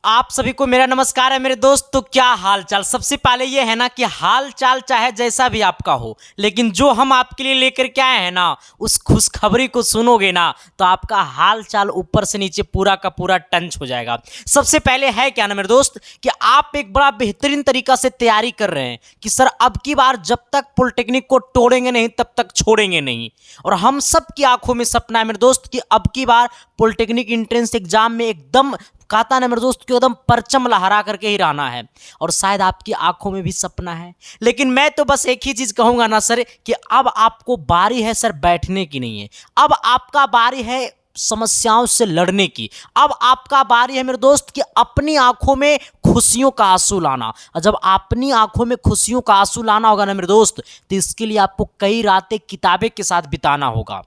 आप सभी को मेरा नमस्कार है मेरे दोस्त। तो क्या हाल चाल। सबसे पहले ये है ना कि हाल चाल चाहे जैसा भी आपका हो, लेकिन जो हम आपके लिए लेकर के आए हैं ना, उस खुशखबरी को सुनोगे ना तो आपका हाल चाल ऊपर से नीचे पूरा का पूरा टंच हो जाएगा। सबसे पहले है क्या ना मेरे दोस्त कि आप एक बड़ा बेहतरीन तरीका से तैयारी कर रहे हैं कि सर अब की बार जब तक पॉलिटेक्निक को तोड़ेंगे नहीं तब तक छोड़ेंगे नहीं। और हम सब की आंखों में सपना है मेरे दोस्त कि अब की बार पॉलिटेक्निक एंट्रेंस एग्जाम में एकदम कहता ना मेरे दोस्त कि एकदम परचम लहरा करके ही रहना है। और शायद आपकी आंखों में भी सपना है, लेकिन मैं तो बस एक ही चीज कहूंगा ना सर कि अब आपको बारी है सर बैठने की नहीं है। अब आपका बारी है समस्याओं से लड़ने की। अब आपका बारी है मेरे दोस्त कि अपनी आंखों में खुशियों का आंसू लाना। और जब अपनी आंखों में खुशियों का आंसू लाना होगा ना मेरे दोस्त, तो इसके लिए आपको कई रातें किताबें के साथ बिताना होगा।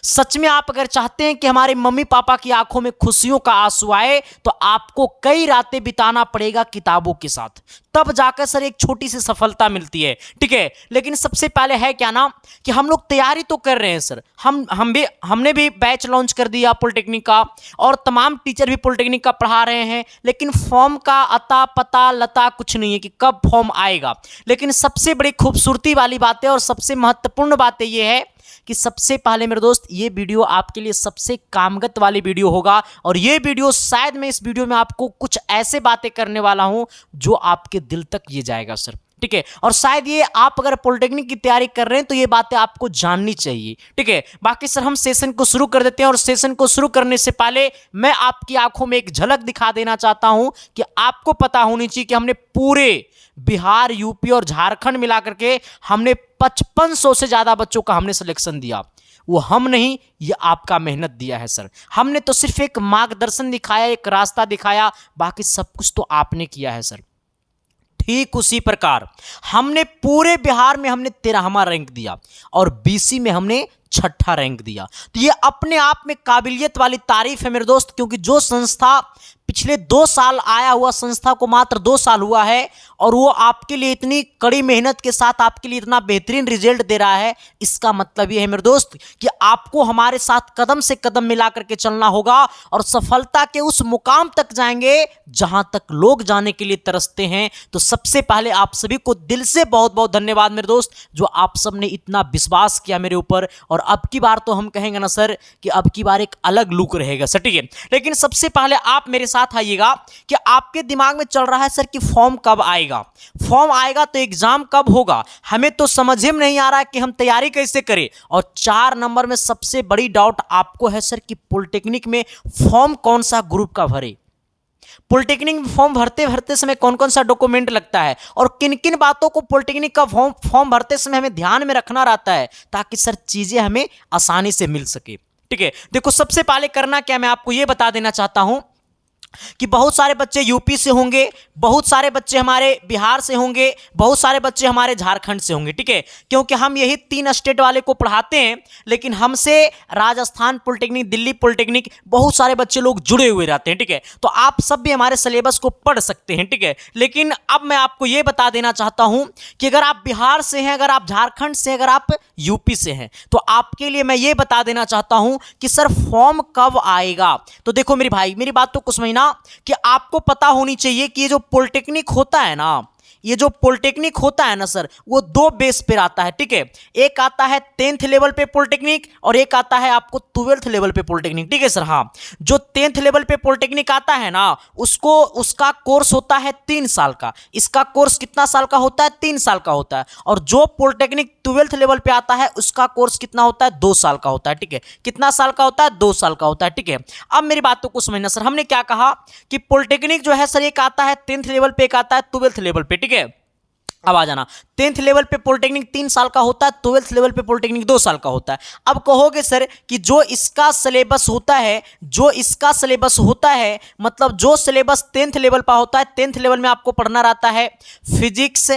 सच में आप अगर चाहते हैं कि हमारे मम्मी पापा की आंखों में खुशियों का आंसू आए, तो आपको कई रातें बिताना पड़ेगा किताबों के साथ, तब जाकर सर एक छोटी सी सफलता मिलती है। ठीक है, लेकिन सबसे पहले है क्या ना कि हम लोग तैयारी तो कर रहे हैं सर। हमने भी बैच लॉन्च कर दिया पॉलिटेक्निक का, और तमाम टीचर भी पॉलिटेक्निक का पढ़ा रहे हैं, लेकिन फॉर्म का अता पता लता कुछ नहीं है कि कब फॉर्म आएगा। लेकिन सबसे बड़ी खूबसूरती वाली बात है और सबसे महत्वपूर्ण बात यह है कि सबसे पहले मेरे दोस्त ये वीडियो आपके लिए सबसे कामगत वाली वीडियो होगा। और ये वीडियो शायद मैं इस वीडियो में आपको कुछ ऐसे बातें करने वाला हूं जो आपके दिल तक ये जाएगा सर। ठीक है, और शायद ये आप अगर पॉलिटेक्निक की तैयारी कर रहे हैं तो ये बातें आपको जाननी चाहिए। ठीक है, बाकी सर हम सेशन को शुरू कर देते हैं। और सेशन को शुरू करने से पहले मैं आपकी आंखों में एक झलक दिखा देना चाहता हूं कि आपको पता होनी चाहिए कि हमने पूरे बिहार, यूपी और झारखंड मिलाकर के हमने 5500 से ज्यादा बच्चों का हमने सिलेक्शन दिया। वो हम नहीं, ये आपका मेहनत दिया है सर। हमने तो सिर्फ एक मार्गदर्शन दिखाया, एक रास्ता दिखाया, बाकी सब कुछ तो आपने किया है सर। ठीक उसी प्रकार हमने पूरे बिहार में हमने 13वां रैंक दिया और बीसी में हमने 6ठा रैंक दिया। तो ये अपने आप में काबिलियत वाली तारीफ है मेरे दोस्त, क्योंकि जो संस्था पिछले 2 साल आया हुआ संस्था को मात्र 2 साल हुआ है और वो आपके लिए इतनी कड़ी मेहनत के साथ आपके लिए इतना बेहतरीन रिजल्ट दे रहा है, इसका मतलब ये है मेरे दोस्त कि आपको हमारे साथ कदम से कदम मिला करके चलना होगा और सफलता के उस मुकाम तक जाएंगे जहां तक लोग जाने के लिए तरसते हैं। तो सबसे पहले आप सभी को दिल से बहुत बहुत धन्यवाद मेरे दोस्त, जो आप सब ने इतना विश्वास किया मेरे ऊपर। और अब की बार तो हम कहेंगे ना सर कि अब की बार एक अलग लुक रहेगा सर। ठीक है, लेकिन सबसे पहले आप मेरे साथ आइएगा कि आपके दिमाग में चल रहा है सर कि फॉर्म कब आएगा, फॉर्म आएगा तो एग्जाम कब होगा। हमें तो समझ में नहीं आ रहा है कि हम तैयारी कैसे करें। और 4 नंबर में सबसे बड़ी डाउट आपको है सर कि पॉलिटेक्निक में फॉर्म कौन सा ग्रुप का भरे, पॉलिटेक्निक में फॉर्म भरते भरते समय कौन कौन सा डॉक्यूमेंट लगता है और किन किन बातों को पॉलिटेक्निक का फॉर्म भरते समय हमें ध्यान में रखना रहता है ताकि सर चीजें हमें आसानी से मिल सके। ठीक है, देखो सबसे पहले करना क्या मैं आपको यह बता देना चाहता हूं कि बहुत सारे बच्चे यूपी से होंगे, बहुत सारे बच्चे हमारे बिहार से होंगे, बहुत सारे बच्चे हमारे झारखंड से होंगे। ठीक है, क्योंकि हम यही 3 स्टेट वाले को पढ़ाते हैं, लेकिन हमसे राजस्थान पॉलिटेक्निक, दिल्ली पॉलिटेक्निक बहुत सारे बच्चे लोग जुड़े हुए रहते हैं। ठीक है, तो आप सब भी हमारे सिलेबस को पढ़ सकते हैं। ठीक है, लेकिन अब मैं आपको यह बता देना चाहता हूं कि अगर आप बिहार से हैं, अगर आप झारखंड से, अगर आप यूपी से हैं, तो आपके लिए मैं ये बता देना चाहता हूं कि सर फॉर्म कब आएगा। तो देखो मेरे भाई, मेरी बात तो कुछ महीना कि आपको पता होनी चाहिए कि ये जो पॉलिटेक्निक होता है ना, ये जो पॉलिटेक्निक होता है ना सर, वो 2 बेस पर आता है। ठीक है, एक आता है 10th लेवल पे पॉलिटेक्निक और एक आता है आपको 12th लेवल पे पॉलिटेक्निक। ठीक है सर, हाँ, जो 10th लेवल पे पॉलिटेक्निक आता है ना, उसका कोर्स होता है 3 साल का। इसका कोर्स कितना साल का होता है? 3 साल का होता है। और जो पॉलिटेक्निक 12th लेवल पे आता है उसका कोर्स कितना होता है? 2 साल का होता है। ठीक है, कितना साल का होता है? 2 साल का होता है। ठीक है, अब मेरी बात तो कुछ समझना सर। हमने क्या कहा कि पॉलिटेक्निक जो है सर एक आता है 10th लेवल पे, एक आता है 12th लेवल पे। ठीक है, अब आ जाना, 10th लेवल पे पॉलिटेक्निक 3 साल का होता है, 12th लेवल पे पॉलिटेक्निक 2 साल का होता है। अब कहोगे सर कि जो इसका सिलेबस होता है, मतलब जो सिलेबस 10th लेवल पर होता है, 10th लेवल में आपको पढ़ना रहता है फिजिक्स,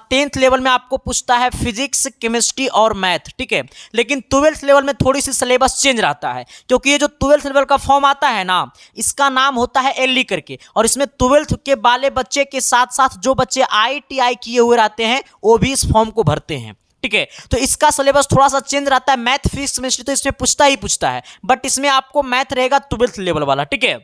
10th लेवल में आपको पूछता है फिजिक्स, केमिस्ट्री और मैथ। ठीक है, लेकिन 12th लेवल में थोड़ी सी सिलेबस चेंज रहता है, क्योंकि ये जो 12th लेवल का फॉर्म आता है ना, इसका नाम होता है एलई करके। और इसमें 12th के वाले बच्चे के साथ साथ जो बच्चे IITI किए हुए रहते हैं वो भी इस फॉर्म को भरते हैं। ठीक है, तो इसका सिलेबस थोड़ा सा चेंज रहता है। मैथ, फिजिक्स, केमिस्ट्री तो इसमें पूछता है, बट इसमें आपको मैथ रहेगा 12th लेवल वाला। ठीक है,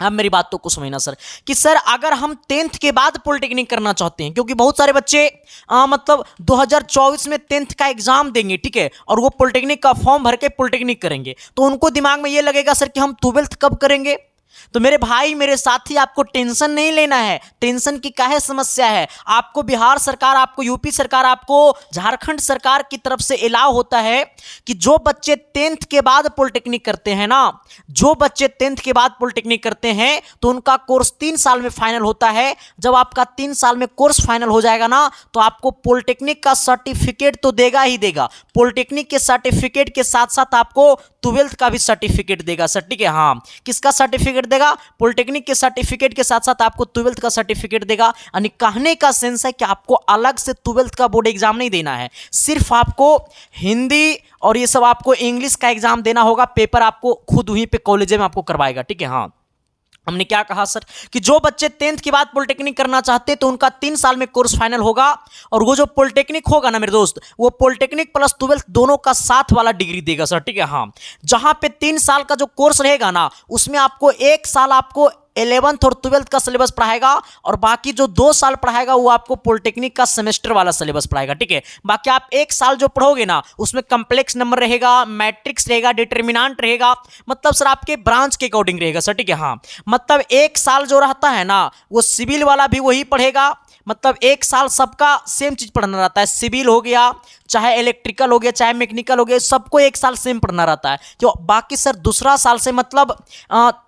अब मेरी बातों को समझना सर कि सर अगर हम 10th के बाद पॉलिटेक्निक करना चाहते हैं, क्योंकि बहुत सारे बच्चे मतलब 2024 में 10th का एग्जाम देंगे, ठीक है, और वो पॉलिटेक्निक का फॉर्म भर के पॉलिटेक्निक करेंगे, तो उनको दिमाग में ये लगेगा सर कि हम 12th कब करेंगे। तो मेरे भाई मेरे साथी, आपको टेंशन नहीं लेना है। टेंशन की काहे समस्या है? आपको बिहार सरकार, आपको यूपी सरकार, आपको झारखंड सरकार की तरफ से अलाउ होता है कि जो बच्चे 10th के बाद पॉलिटेक्निक करते हैं ना, जो बच्चे 10th के बाद पॉलिटेक्निक करते हैं तो उनका कोर्स 3 साल में फाइनल होता है। जब आपका 3 साल में कोर्स फाइनल हो जाएगा ना, तो आपको पॉलिटेक्निक का सर्टिफिकेट तो देगा ही देगा। पॉलिटेक्निक के सर्टिफिकेट के साथ साथ आपको 12th का भी सर्टिफिकेट देगा सर, ठीक है। हाँ, किसका सर्टिफिकेट देगा? पॉलिटेक्निक के सर्टिफिकेट के साथ साथ आपको 12th का सर्टिफिकेट देगा। यानी कहने का सेंस है कि आपको अलग से 12th का बोर्ड एग्जाम नहीं देना है, सिर्फ आपको हिंदी और ये सब आपको इंग्लिश का एग्जाम देना होगा। पेपर आपको खुद वहीं पे कॉलेज में आपको करवाएगा, ठीक है। हाँ, हमने क्या कहा सर कि जो बच्चे 10th के बाद पॉलिटेक्निक करना चाहते हैं तो उनका 3 साल में कोर्स फाइनल होगा, और वो जो पॉलिटेक्निक होगा ना मेरे दोस्त, वो पॉलिटेक्निक प्लस 12th दोनों का साथ वाला डिग्री देगा सर, ठीक है। हाँ, जहां पे 3 साल का जो कोर्स रहेगा ना, उसमें आपको 1 साल आपको 11th और 12th का सिलेबस पढ़ाएगा, और बाकी जो 2 साल पढ़ाएगा वो आपको पॉलिटेक्निक का सेमेस्टर वाला सिलेबस पढ़ाएगा, ठीक है। बाकी आप 1 साल जो पढ़ोगे ना, उसमें कम्प्लेक्स नंबर रहेगा, मैट्रिक्स रहेगा, डिटर्मिनेंट रहेगा, मतलब सर आपके ब्रांच के अकॉर्डिंग रहेगा सर, ठीक है। हाँ, मतलब 1 साल जो रहता है ना, वो सिविल वाला भी वही पढ़ेगा। मतलब 1 साल सबका सेम चीज पढ़ना रहता है, सिविल हो गया, चाहे इलेक्ट्रिकल हो गया, चाहे मैकेनिकल हो गया, सबको 1 साल सेम पढ़ना रहता है। जो बाकी सर दूसरा साल से मतलब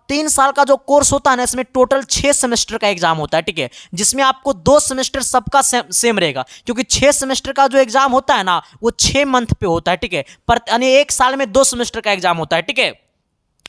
3 साल का जो कोर्स होता है ना, इसमें टोटल 6 सेमेस्टर का एग्जाम होता है, ठीक है, जिसमें आपको 2 सेमेस्टर सबका सेम रहेगा, क्योंकि 6 सेमेस्टर का जो एग्जाम होता है ना, वो 6 मंथ पे होता है, ठीक है। पर यानी 1 साल में 2 सेमेस्टर का एग्जाम होता है, ठीक है।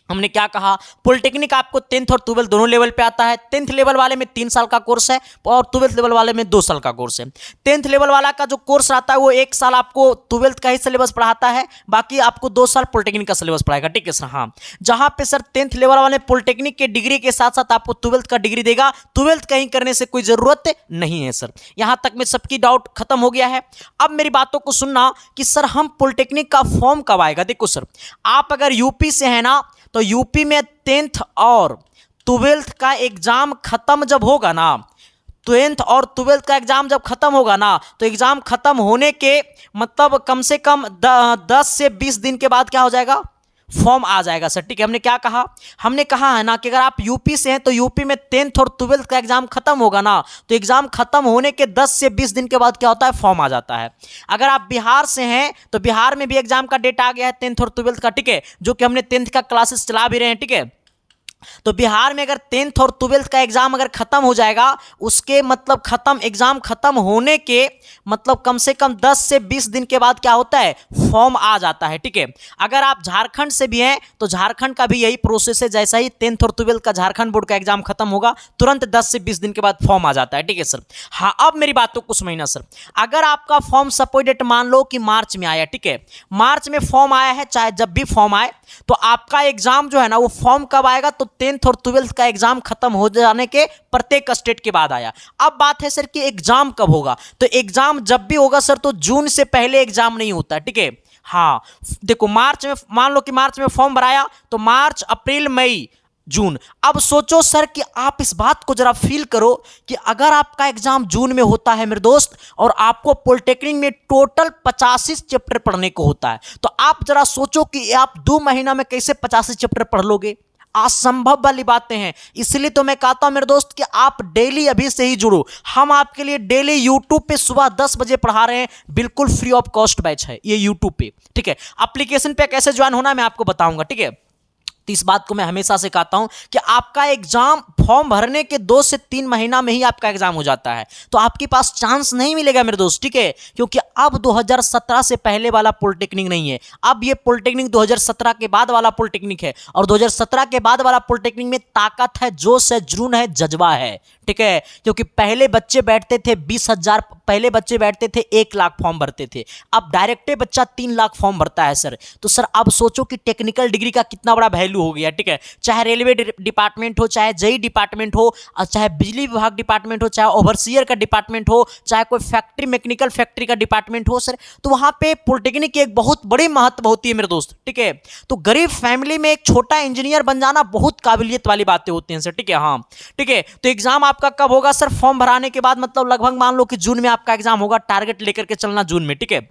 हमने क्या कहा, पॉलिटेक्निक आपको 10th और 12th दोनों लेवल पे आता है। 10th लेवल वाले में 3 साल का कोर्स है, और 12th लेवल वाले में 2 साल का कोर्स है। 10th लेवल वाला का जो कोर्स रहता है वो 1 साल आपको 12th का ही सिलेबस पढ़ाता है, बाकी आपको 2 साल पॉलिटेक्निक का सिलेबस पढ़ाएगा, ठीक है सर। हाँ, जहां पे सर 10th लेवल वाले पॉलिटेक्निक के डिग्री के साथ साथ आपको 12th का डिग्री देगा। 12th कहीं करने से कोई जरूरत नहीं है सर। यहां तक में सबकी डाउट खत्म हो गया है। अब मेरी बातों को सुनना कि सर हम पॉलिटेक्निक का फॉर्म कब आएगा। देखो सर, आप अगर यूपी से है ना, तो यूपी में 10th और 12th का एग्जाम खत्म जब होगा ना, 10th और 12th का एग्जाम जब खत्म होगा ना, तो एग्जाम खत्म होने के मतलब कम से कम 10 से 20 दिन के बाद क्या हो जाएगा, फॉर्म आ जाएगा सर, ठीक है। हमने क्या कहा, हमने कहा है ना कि अगर आप यूपी से हैं तो यूपी में 10th और 12th का एग्जाम खत्म होगा ना, तो एग्जाम खत्म होने के 10 से 20 दिन के बाद क्या होता है, फॉर्म आ जाता है। अगर आप बिहार से हैं तो बिहार में भी एग्जाम का डेट आ गया है 10th और 12th का, ठीक है, जो कि हमने 10th का क्लासेस चला भी रहे हैं, ठीक है। तो बिहार में अगर 10th और 12th का एग्जाम अगर खत्म हो जाएगा, उसके मतलब खत्म एग्जाम खत्म होने के मतलब कम से कम 10 से 20 दिन के बाद क्या होता है, फॉर्म आ जाता है, ठीक है। अगर आप झारखंड से भी हैं तो झारखंड का भी यही प्रोसेस है, जैसा ही 10th और 12th का झारखंड बोर्ड का एग्जाम खत्म होगा, तुरंत 10 से 20 दिन के बाद फॉर्म आ जाता है, ठीक है सर। हाँ, अब मेरी बातों को समझना सर, अगर आपका फॉर्म सपोज डेट मान लो कि मार्च में आया, ठीक है, मार्च में फॉर्म आया है, चाहे जब भी फॉर्म आए, तो आपका एग्जाम जो है ना, वो फॉर्म कब आएगा, तो 10th और 12th का एग्जाम खत्म हो जाने के प्रत्येक स्टेट के बाद आया। अब बात है सर कि एग्जाम कब होगा, तो एग्जाम जब भी होगा सर, तो जून से पहले एग्जाम नहीं होता, ठीक है। हाँ, देखो मार्च में मान लो कि मार्च में फॉर्म भराया, तो मार्च, अप्रैल, मई, जून। अब सोचो सर कि आप इस बात को जरा फील करो कि अगर आपका एग्जाम जून में होता है मेरे दोस्त, और आपको पॉलिटेक्निक में टोटल 85 चैप्टर पढ़ने को होता है, तो आप जरा सोचो कि आप 2 महीना में कैसे 85 चैप्टर पढ़ लोगे। असंभव वाली बातें हैं। इसलिए तो मैं कहता हूं मेरे दोस्त कि आप डेली अभी से ही जुड़ो। हम आपके लिए डेली यूट्यूब पे सुबह 10 बजे पढ़ा रहे हैं, बिल्कुल फ्री ऑफ कॉस्ट बैच है ये यूट्यूब पे, ठीक है। एप्लीकेशन पे कैसे ज्वाइन होना मैं आपको बताऊंगा, ठीक है। तो इस बात को मैं हमेशा से कहता हूं कि आपका एग्जाम फॉर्म भरने के 2 से 3 महीना में ही आपका एग्जाम हो जाता है, तो आपके पास चांस नहीं मिलेगा मेरे दोस्त, ठीक है। क्योंकि अब 2017 से पहले वाला पॉलिटेक्निक नहीं है, अब ये पॉलिटेक्निक 2017 के बाद वाला पॉलिटेक्निक है, और 2017 के बाद वाला पॉलिटेक्निक में ताकत है, जोश है, जुनून है, जज्बा है, ठीक है। क्योंकि पहले बच्चे बैठते थे 20,000, पहले बच्चे बैठते थे 1 लाख फॉर्म भरते थे, अब डायरेक्टे बच्चा 3 लाख फॉर्म भरता है सर। तो सर अब सोचो कि टेक्निकल डिग्री का कितना बड़ा वैल्यू चालू हो गया, ठीक है। चाहे रेलवे डिपार्टमेंट हो, चाहे जेई डिपार्टमेंट हो, और चाहे बिजली विभाग डिपार्टमेंट हो, चाहे ओवरसीयर का डिपार्टमेंट हो, चाहे कोई फैक्ट्री मैकेनिकल फैक्ट्री का डिपार्टमेंट हो सर, तो वहां पे पॉलिटेक्निक की एक बहुत बड़ी महत्व होती है मेरे दोस्त, ठीक है। तो गरीब फैमिली में एक छोटा इंजीनियर बन जाना बहुत काबिलियत वाली बातें होती हैं सर, ठीक है। हाँ, ठीक है। तो एग्जाम आपका कब होगा सर? फॉर्म भराने के बाद, मतलब लगभग मान लो कि जून में आपका एग्जाम होगा। टारगेट लेकर के चलना जून में, ठीक है।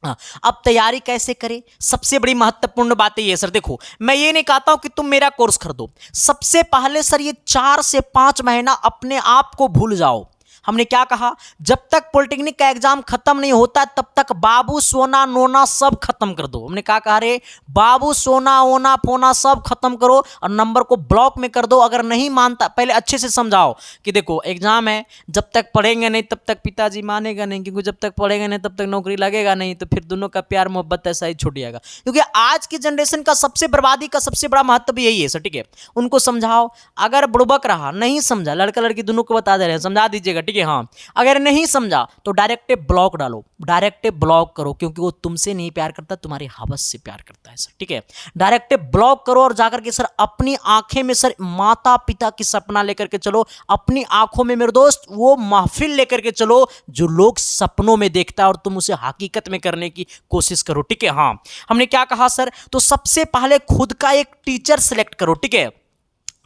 अब तैयारी कैसे करें? सबसे बड़ी महत्वपूर्ण बात ये है सर, देखो मैं ये नहीं कहता हूं कि तुम मेरा कोर्स खरीदो। सबसे पहले सर ये 4 से 5 महीना अपने आप को भूल जाओ। हमने क्या कहा? जब तक पॉलिटेक्निक का एग्जाम खत्म नहीं होता तब तक बाबू सोना नोना सब खत्म कर दो। हमने क्या कहा रे? बाबू सोना ओना फोना सब खत्म करो और नंबर को ब्लॉक में कर दो। अगर नहीं मानता, पहले अच्छे से समझाओ कि देखो एग्जाम है, जब तक पढ़ेंगे नहीं तब तक पिताजी मानेगा नहीं, क्योंकि जब तक पढ़ेंगे नहीं तब तक नौकरी लगेगा नहीं, तो फिर दोनों का प्यार मोहब्बत ऐसा ही छूट जाएगा। क्योंकि आज की जनरेशन का सबसे बर्बादी का सबसे बड़ा महत्व यही है सर, ठीक है। उनको समझाओ। अगर बुड़बक रहा, नहीं समझा, लड़का लड़की दोनों को बता दे रहे हैं, समझा दीजिएगा, ठीक है। हाँ, अगर नहीं समझा तो डायरेक्ट ब्लॉक डालो, डायरेक्ट ब्लॉक करो, क्योंकि वो तुमसे नहीं प्यार करता, तुम्हारी हवस से प्यार करता है सर, ठीक है। डायरेक्ट ब्लॉक करो और जाकर के सर अपनी आंखें में सर माता पिता की सपना लेकर के चलो। अपनी आंखों में मेरे दोस्त वो महफिल लेकर के चलो जो लोग सपनों में देखता है, और तुम उसे हकीकत में करने की कोशिश करो, ठीक है। हाँ, हमने क्या कहा सर? तो सबसे पहले खुद का एक टीचर सेलेक्ट करो, ठीक है।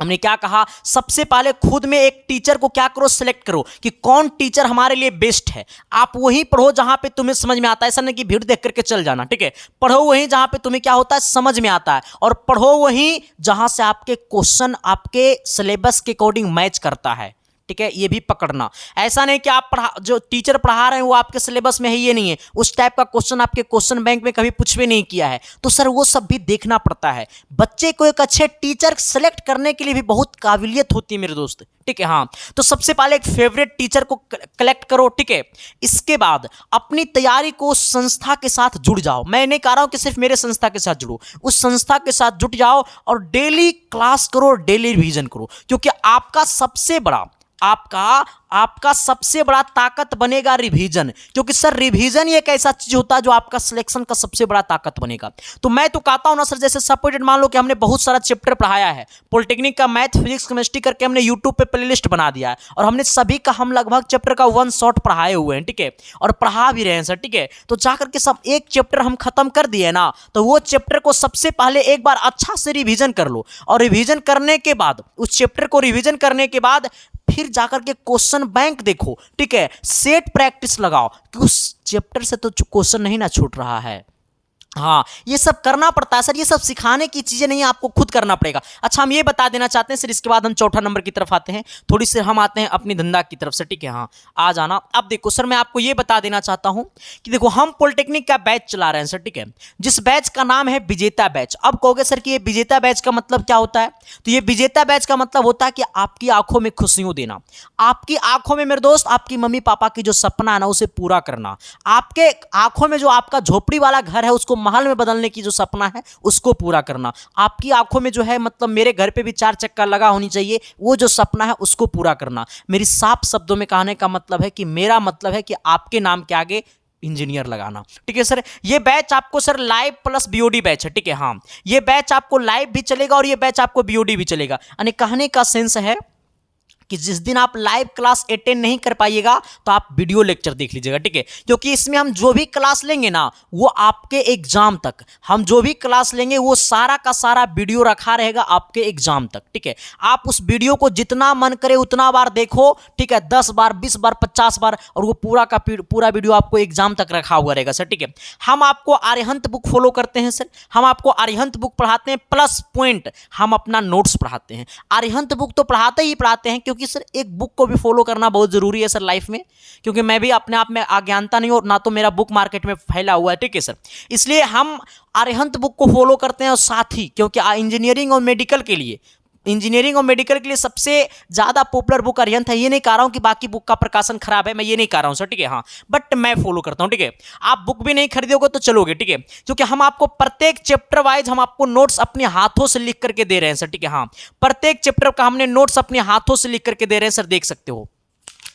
हमने क्या कहा? सबसे पहले खुद में एक टीचर को क्या करो? सिलेक्ट करो कि कौन टीचर हमारे लिए बेस्ट है। आप वही पढ़ो जहां पे तुम्हें समझ में आता है। ऐसा नहीं कि भीड़ देख करके चल जाना, ठीक है। पढ़ो वही जहां पे तुम्हें क्या होता है, समझ में आता है, और पढ़ो वही जहां से आपके क्वेश्चन आपके सिलेबस के अकॉर्डिंग मैच करता है, ठीक है। ये भी पकड़ना। ऐसा नहीं कि आप जो टीचर पढ़ा रहे हैं वो आपके सिलेबस में है, ये नहीं है। उस टाइप का क्वेश्चन आपके क्वेश्चन बैंक में कभी पूछ भी नहीं किया है, तो सर वो सब भी देखना पड़ता है। बच्चे को एक अच्छे टीचर सेलेक्ट करने के लिए भी बहुत काबिलियत होती है मेरे दोस्त, ठीक है। हाँ, तो सबसे पहले एक फेवरेट टीचर को कलेक्ट करो, ठीक है। इसके बाद अपनी तैयारी को संस्था के साथ जुड़ जाओ। मैं नहीं कह रहा हूं कि सिर्फ मेरे संस्था के साथ जुड़ो, उस संस्था के साथ जुट जाओ और डेली क्लास करो, डेली रिवीजन करो, क्योंकि आपका सबसे बड़ा ताकत बनेगा रिवीजन। क्योंकि सर रिवीजन ही एक ऐसा चीज होता है जो आपका सिलेक्शन का सबसे बड़ा ताकत बनेगा। तो मैं तो कहता हूं ना सर, जैसे सपोर्टेड मान लो कि हमने बहुत सारा चैप्टर पढ़ाया है पॉलिटेक्निक का, मैथ फिजिक्स केमिस्ट्री करके हमने यूट्यूब पे प्लेलिस्ट बना दिया है, और हमने सभी का हम लगभग चैप्टर का 1 शॉट पढ़ाए हुए हैं, ठीक है, और पढ़ा भी रहे हैं सर, ठीक है। तो जाकर के सब एक चैप्टर हम खत्म कर दिए ना, तो वो चैप्टर को सबसे पहले एक बार अच्छा से रिवीजन कर लो, और रिवीजन करने के बाद उस चैप्टर को रिवीजन करने के बाद फिर जाकर के क्वेश्चन बैंक देखो, ठीक है। सेट प्रैक्टिस लगाओ कि उस चैप्टर से तो क्वेश्चन नहीं ना छूट रहा है। हाँ, ये सब करना पड़ता है सर, ये सब सिखाने की चीजें नहीं, आपको खुद करना पड़ेगा। अच्छा, हम ये बता देना चाहते हैं सर, इसके बाद हम चौथा नंबर की तरफ आते हैं, थोड़ी सी हम आते हैं अपनी धंधा की तरफ से, ठीक है। हाँ, आ जाना। अब देखो सर, मैं आपको ये बता देना चाहता हूं कि देखो हम पॉलिटेक्निक का बैच चला रहे हैं सर, ठीक है, जिस बैच का नाम है विजेता बैच। अब कहोगे सर कि ये विजेता बैच का मतलब क्या होता है? तो ये विजेता बैच का मतलब होता है कि आपकी आंखों में खुशियों देना, आपकी आंखों में मेरे दोस्त आपकी मम्मी पापा की जो सपना है ना उसे पूरा करना, आपके आंखों में जो आपका झोपड़ी वाला घर है उसको महल में बदलने की जो सपना है उसको पूरा करना, आपकी आंखों में जो है मतलब मेरे घर पे भी 4 चक्का लगा होनी चाहिए, वो जो सपना है उसको पूरा करना। मेरी साफ शब्दों में कहने का मतलब है कि मेरा मतलब है कि आपके नाम के आगे इंजीनियर लगाना, ठीक है सर। ये बैच आपको sir live plus BOD batch है, ठीक है। हाँ, ये बैच आपको लाइव भी चलेगा और ये बैच आपको बीओडी भी चलेगा। यानी कहने का सेंस है कि जिस दिन आप लाइव क्लास अटेंड नहीं कर पाइएगा तो आप वीडियो लेक्चर देख लीजिएगा, ठीक है। क्योंकि इसमें हम जो भी क्लास लेंगे ना वो आपके एग्जाम तक, हम जो भी क्लास लेंगे वो सारा का सारा वीडियो रखा रहेगा आपके एग्जाम तक, ठीक है। आप उस वीडियो को जितना मन करे उतना बार देखो, ठीक है, 10 बार 20 बार 50 बार, और वो पूरा का पूरा वीडियो आपको एग्जाम तक रखा हुआ रहेगा सर, ठीक है। हम आपको आर्यहंत बुक फॉलो करते हैं सर, हम आपको आर्यहंत बुक पढ़ाते हैं, प्लस पॉइंट हम अपना नोट्स पढ़ाते हैं। आर्यहंत बुक तो पढ़ाते ही पढ़ाते हैं, क्योंकि सर एक बुक को भी फॉलो करना बहुत जरूरी है सर लाइफ में, क्योंकि मैं भी अपने आप में अज्ञानता नहीं और ना तो मेरा बुक मार्केट में फैला हुआ है, ठीक है सर। इसलिए हम अरिहंत बुक को फॉलो करते हैं, और साथ ही क्योंकि इंजीनियरिंग और मेडिकल के लिए सबसे ज्यादा पॉपुलर बुक अरिहंत है। ये नहीं कह रहा हूं कि बाकी बुक का प्रकाशन खराब है, मैं ये नहीं कह रहा हूं सर, ठीक है। हाँ, बट मैं फॉलो करता हूं, ठीक है। आप बुक भी नहीं खरीदोगे तो चलोगे, ठीक है, क्योंकि हम आपको प्रत्येक चैप्टर वाइज हम आपको नोट्स अपने हाथों से लिख करके दे रहे हैं सर, ठीक है। हाँ, प्रत्येक चैप्टर का हमने नोट्स अपने हाथों से लिख करके दे रहे हैं सर, देख सकते हो।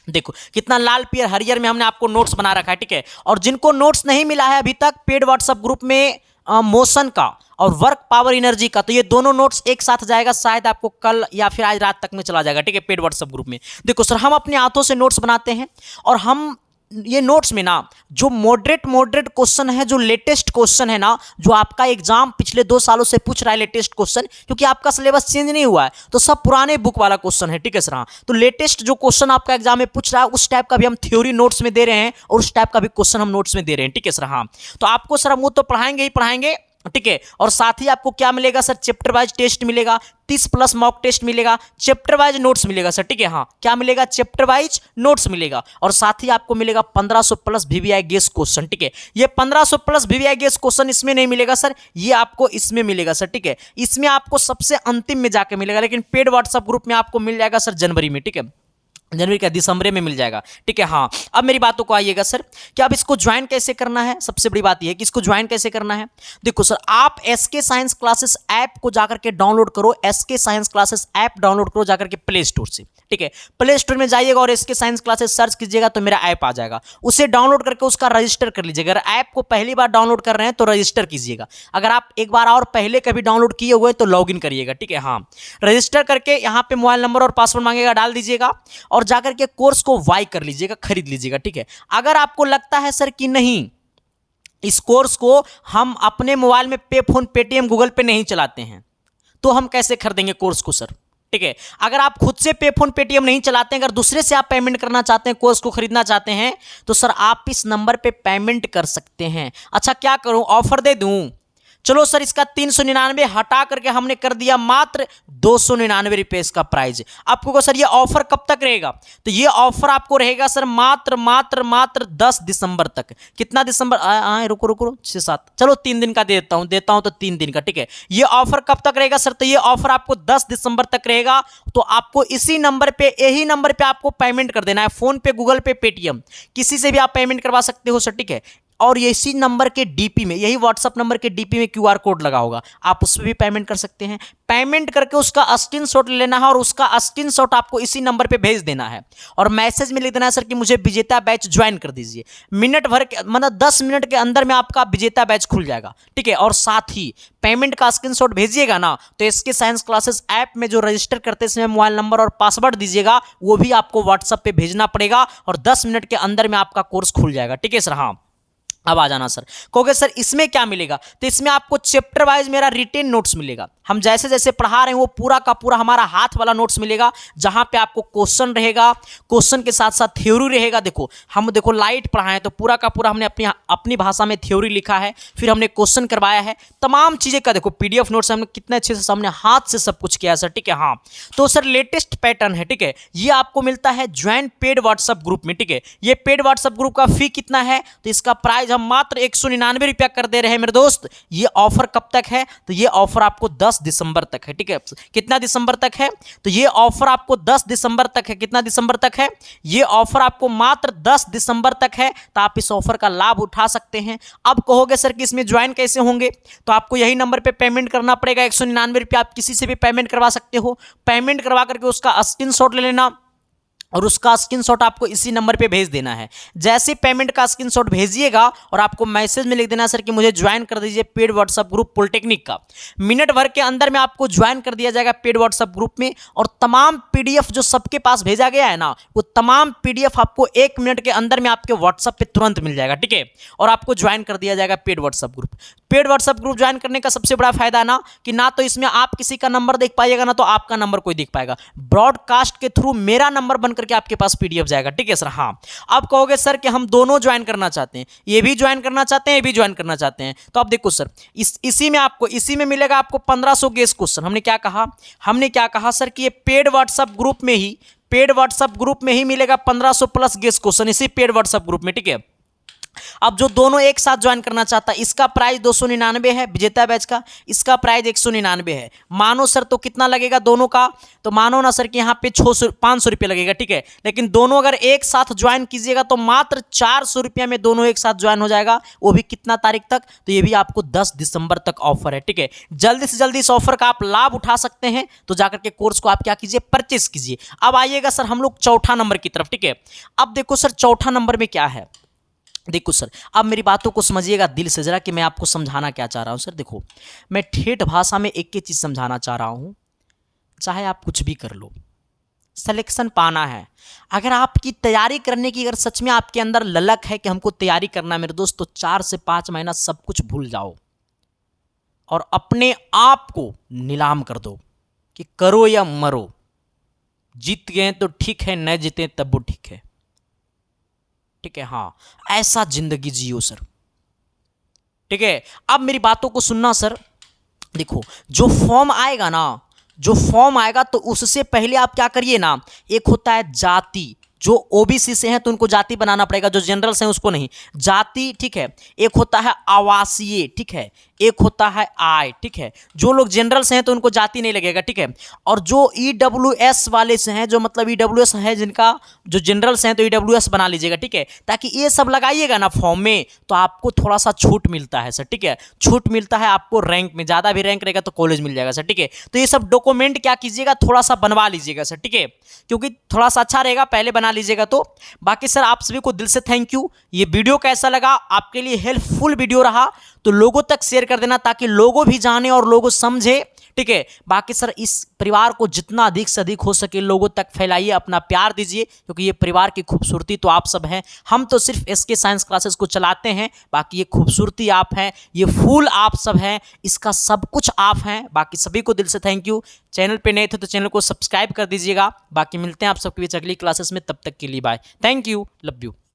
देखो कितना लाल पियर हरियर में हमने आपको नोट्स बना रखा है, ठीक है। और जिनको नोट्स नहीं मिला है अभी तक, पेड व्हाट्सएप ग्रुप में मोशन का और वर्क पावर एनर्जी का, तो ये दोनों नोट्स एक साथ जाएगा, शायद आपको कल या फिर आज रात तक में चला जाएगा, ठीक है, पेड व्हाट्सएप ग्रुप में। देखो सर, हम अपने हाथों से नोट्स बनाते हैं और हम ये नोट्स में ना जो मॉडरेट क्वेश्चन है, जो लेटेस्ट क्वेश्चन है ना, जो आपका एग्जाम पिछले 2 सालों से पूछ रहा है लेटेस्ट क्वेश्चन, क्योंकि आपका सिलेबस चेंज नहीं हुआ है तो सब पुराने बुक वाला क्वेश्चन है, ठीक है सर। हाँ, तो लेटेस्ट जो क्वेश्चन आपका एग्जाम में पूछ रहा है उस टाइप का भी हम थ्योरी नोट्स में दे रहे हैं और उस टाइप का भी क्वेश्चन हम नोट्स में दे रहे हैं, ठीक है सर। हाँ, तो आपको सर हम वो तो पढ़ाएंगे ही पढ़ाएंगे, ठीक है, और साथ ही आपको क्या मिलेगा सर, चैप्टर वाइज टेस्ट मिलेगा, 30 प्लस मॉक टेस्ट मिलेगा, चैप्टर वाइज नोट्स मिलेगा सर, ठीक है। हाँ, क्या मिलेगा, चैप्टर वाइज नोट्स मिलेगा, और साथ ही आपको मिलेगा 1500 प्लस वीवीआई गेस क्वेश्चन, ठीक है। ये 1500 प्लस वीवीआई गेस क्वेश्चन इसमें नहीं मिलेगा सर, ये आपको इसमें मिलेगा सर, ठीक है। इसमें आपको सबसे अंतिम में जाके मिलेगा, लेकिन पेड व्हाट्सएप ग्रुप में आपको मिल जाएगा सर जनवरी में, ठीक है, जनवरी का दिसंबर में मिल जाएगा, ठीक है। हाँ, अब मेरी बातों को आइएगा सर कि अब इसको ज्वाइन कैसे करना है। सबसे बड़ी बात यह है कि इसको ज्वाइन कैसे करना है। देखो सर, आप एसके साइंस क्लासेस ऐप को जाकर के डाउनलोड करो, SK science classes app download करो जाकर के प्ले स्टोर से, ठीक है। प्ले स्टोर में जाइएगा और एसके साइंस क्लासेस सर्च कीजिएगा तो मेरा ऐप आ जाएगा, उसे डाउनलोड करके उसका रजिस्टर कर लीजिएगा। अगर ऐप को पहली बार डाउनलोड कर रहे हैं तो रजिस्टर कीजिएगा, अगर आप एक बार और पहले कभी डाउनलोड किए हुए तो लॉगिन करिएगा, ठीक है। हाँ, रजिस्टर करके यहाँ पे मोबाइल नंबर और पासवर्ड मांगेगा, डाल दीजिएगा और जाकर के कोर्स को बाय कर लीजिएगा, खरीद लीजिएगा, ठीक है। अगर आपको लगता है सर कि नहीं, इस कोर्स को हम अपने मोबाइल में पे फोन, पेटीएम, गूगल पे नहीं चलाते हैं, तो हम कैसे खरीदेंगे कोर्स को सर, ठीक है। अगर आप खुद से पे फोन, पेटीएम नहीं चलाते हैं, अगर दूसरे से आप पेमेंट करना चाहते हैं, कोर्स को खरीदना चाहते हैं, तो सर आप इस नंबर पे पेमेंट कर सकते हैं। अच्छा, क्या करूं, ऑफर दे दूं? चलो सर, इसका 399 हटा करके हमने कर दिया मात्र 299 रुपये इसका प्राइस। आपको सर ये ऑफर कब तक रहेगा, तो ये ऑफर आपको रहेगा सर मात्र 10 दिसंबर तक। कितना दिसंबर, रुको 6-7, चलो 3 दिन का देता हूं तो 3 दिन का, ठीक है। ये ऑफर कब तक रहेगा सर, तो ये ऑफर आपको 10 दिसंबर तक रहेगा। तो आपको इसी नंबर पे, यही नंबर पे आपको पेमेंट कर देना है, फोन पे, गूगल पे, पेटीएम, किसी से भी आप पेमेंट करवा सकते हो सर, ठीक है। और इसी नंबर के डीपी में, यही व्हाट्सएप नंबर के डीपी में क्यूआर कोड लगा होगा, आप उस पर भी पेमेंट कर सकते हैं। पेमेंट करके उसका स्क्रीनशॉट लेना है और उसका स्क्रीनशॉट आपको इसी नंबर पे भेज देना है और मैसेज में लिख देना है सर कि मुझे विजेता बैच ज्वाइन कर दीजिए। मिनट भर के, मतलब 10 मिनट के अंदर में आपका विजेता बैच खुल जाएगा, ठीक है। और साथ ही पेमेंट का स्क्रीनशॉट भेजिएगा ना, तो इसके साइंस क्लासेस ऐप में जो रजिस्टर करते समय मोबाइल नंबर और पासवर्ड दीजिएगा, वो भी आपको व्हाट्सएप पे भेजना पड़ेगा और 10 मिनट के अंदर में आपका कोर्स खुल जाएगा, ठीक है सर। हाँ, अब आ जाना सर, कहोगे सर इसमें क्या मिलेगा, तो इसमें आपको चैप्टर वाइज मेरा रिटेन नोट्स मिलेगा। हम जैसे जैसे पढ़ा रहे हैं वो पूरा का पूरा हमारा हाथ वाला नोट्स मिलेगा, जहां पे आपको क्वेश्चन रहेगा, क्वेश्चन के साथ साथ थ्योरी रहेगा। देखो, हम लाइट पढ़ाएं तो पूरा का पूरा हमने अपनी भाषा में थ्योरी लिखा है, फिर हमने क्वेश्चन करवाया है, तमाम चीजें का देखो पीडीएफ नोट्स हमने कितने अच्छे से हमने हाथ से सब कुछ किया सर, ठीक है। हाँ, तो सर लेटेस्ट पैटर्न है, ठीक है, ये आपको मिलता है ज्वाइन पेड व्हाट्सएप ग्रुप में, ठीक है। ये पेड व्हाट्सएप ग्रुप का फी कितना है, तो इसका प्राइस हम मात्र 199 रुपया कर दे रहे हैं मेरे दोस्त। ये ऑफर कब तक है, तो ये ऑफर आपको 10 दिसंबर तक है, ठीक है। कितना दिसंबर तक है, तो ये ऑफर आपको 10 दिसंबर तक है। कितना दिसंबर तक है, ये ऑफर आपको मात्र 10 दिसंबर तक है, तो आप इस ऑफर का लाभ उठा सकते हैं। अब कहोगे सर कि इसमें ज्वाइन कैसे होंगे, तो आपको यही नंबर पे पेमेंट करना पड़ेगा 199 रुपया। आप किसी से भी पेमेंट करवा सकते हो, पेमेंट करवा करके उसका स्क्रीनशॉट ले लेना और उसका स्क्रीनशॉट आपको इसी नंबर पे भेज देना है। जैसे पेमेंट का स्क्रीनशॉट भेजिएगा और आपको मैसेज में लिख देना सर कि मुझे ज्वाइन कर दीजिए पेड व्हाट्सएप ग्रुप पॉलिटेक्निक का। मिनट भर के अंदर में आपको ज्वाइन कर दिया जाएगा पेड व्हाट्सएप ग्रुप में और तमाम पीडीएफ जो सबके पास भेजा गया है ना, वो तमाम पीडीएफ आपको 1 मिनट के अंदर में आपके व्हाट्सएप पे तुरंत मिल जाएगा, ठीक है। और आपको ज्वाइन कर दिया जाएगा paid WhatsApp group. Paid WhatsApp group join करने का सबसे बड़ा फायदा ना कि ना तो इसमें आप किसी का नंबर देख पाइएगा, ना तो आपका नंबर कोई देख पाएगा। ब्रॉडकास्ट के थ्रू मेरा नंबर बनकर के आपके पास पीडीएफ जाएगा, ठीक है सर। हाँ, अब कहोगे सर कि हम दोनों ज्वाइन करना चाहते हैं, ये भी ज्वाइन करना चाहते हैं, ये भी ज्वाइन करना चाहते हैं, तो अब देखो सर, इसी में मिलेगा आपको 1500 गेस क्वेश्चन। हमने क्या कहा सर कि ये पेड व्हाट्सएप ग्रुप में ही मिलेगा 1500 प्लस गेस क्वेश्चन इसी पेड व्हाट्सएप ग्रुप में, ठीक है। अब जो दोनों एक साथ ज्वाइन करना चाहता है, इसका प्राइस 299 है, विजेता बैच का इसका प्राइस 199 है। मानो सर तो कितना लगेगा दोनों का, तो मानो ना सर कि यहाँ पे 500 रुपये लगेगा, ठीक है। लेकिन दोनों अगर एक साथ ज्वाइन कीजिएगा तो मात्र 400 रुपये में दोनों एक साथ ज्वाइन हो जाएगा, वो भी कितना तारीख तक, तो ये भी आपको 10 दिसंबर तक ऑफर है, ठीक है। जल्दी से जल्दी इस ऑफर का आप लाभ उठा सकते हैं, तो जाकर के कोर्स को आप क्या कीजिए, परचेस कीजिए। अब आइएगा सर हम लोग चौथा नंबर की तरफ, ठीक है। अब देखो सर चौथा नंबर में क्या है, देखो सर, अब मेरी बातों को समझिएगा दिल से जरा कि मैं आपको समझाना क्या चाह रहा हूँ। सर देखो, मैं ठेठ भाषा में एक ही चीज़ समझाना चाह रहा हूँ, चाहे आप कुछ भी कर लो, सिलेक्शन पाना है। अगर आपकी तैयारी करने की अगर सच में आपके अंदर ललक है कि हमको तैयारी करना है मेरे दोस्त, तो 4 से 5 महीना सब कुछ भूल जाओ और अपने आप को नीलाम कर दो कि करो या मरो। जीत गए तो ठीक है, न जीते तब वो ठीक है। ठीक है, हाँ, ऐसा जिंदगी जियो सर। ठीक है, अब मेरी बातों को सुनना सर। देखो, जो फॉर्म आएगा ना, जो फॉर्म आएगा तो उससे पहले आप क्या करिए ना, एक होता है जाति, जो ओबीसी से हैं तो उनको जाति बनाना पड़ेगा, जो जनरल से हैं उसको नहीं, जाति। ठीक है, एक होता है आवासीय, ठीक है, एक होता है आय। ठीक है, जो लोग जनरल से हैं तो उनको जाति नहीं लगेगा। ठीक है, और जो ईडब्ल्यूएस वाले से हैं, जो मतलब ईडब्ल्यूएस है जिनका, जो जनरल से हैं तो ईडब्ल्यूएस बना लीजिएगा। ठीक है, ताकि ये सब लगाइएगा ना फॉर्म में तो आपको थोड़ा सा छूट मिलता है सर। ठीक है, छूट मिलता है आपको रैंक में, ज़्यादा भी रैंक रहेगा तो कॉलेज मिल जाएगा सर। ठीक है, तो ये सब डॉक्यूमेंट क्या कीजिएगा, थोड़ा सा बनवा लीजिएगा सर। ठीक है, क्योंकि थोड़ा सा अच्छा रहेगा, पहले बना लीजिएगा तो। बाकी सर आप सभी को दिल से थैंक यू। ये वीडियो कैसा लगा, आपके लिए हेल्पफुल वीडियो रहा तो लोगों तक शेयर कर देना, ताकि लोगों भी जाने और लोगों समझे। ठीक है, बाकी सर इस परिवार को जितना अधिक से अधिक हो सके लोगों तक फैलाइए, अपना प्यार दीजिए, क्योंकि ये परिवार की खूबसूरती तो आप सब हैं। हम तो सिर्फ एसके साइंस क्लासेस को चलाते हैं, बाकी ये खूबसूरती आप हैं, ये फूल आप सब हैं, इसका सब कुछ आप हैं। बाकी सभी को दिल से थैंक यू। चैनल पे नए थे तो चैनल को सब्सक्राइब कर दीजिएगा। बाकी मिलते हैं आप सबके बीच अगली क्लासेस में, तब तक के लिए bye, thank you, love you.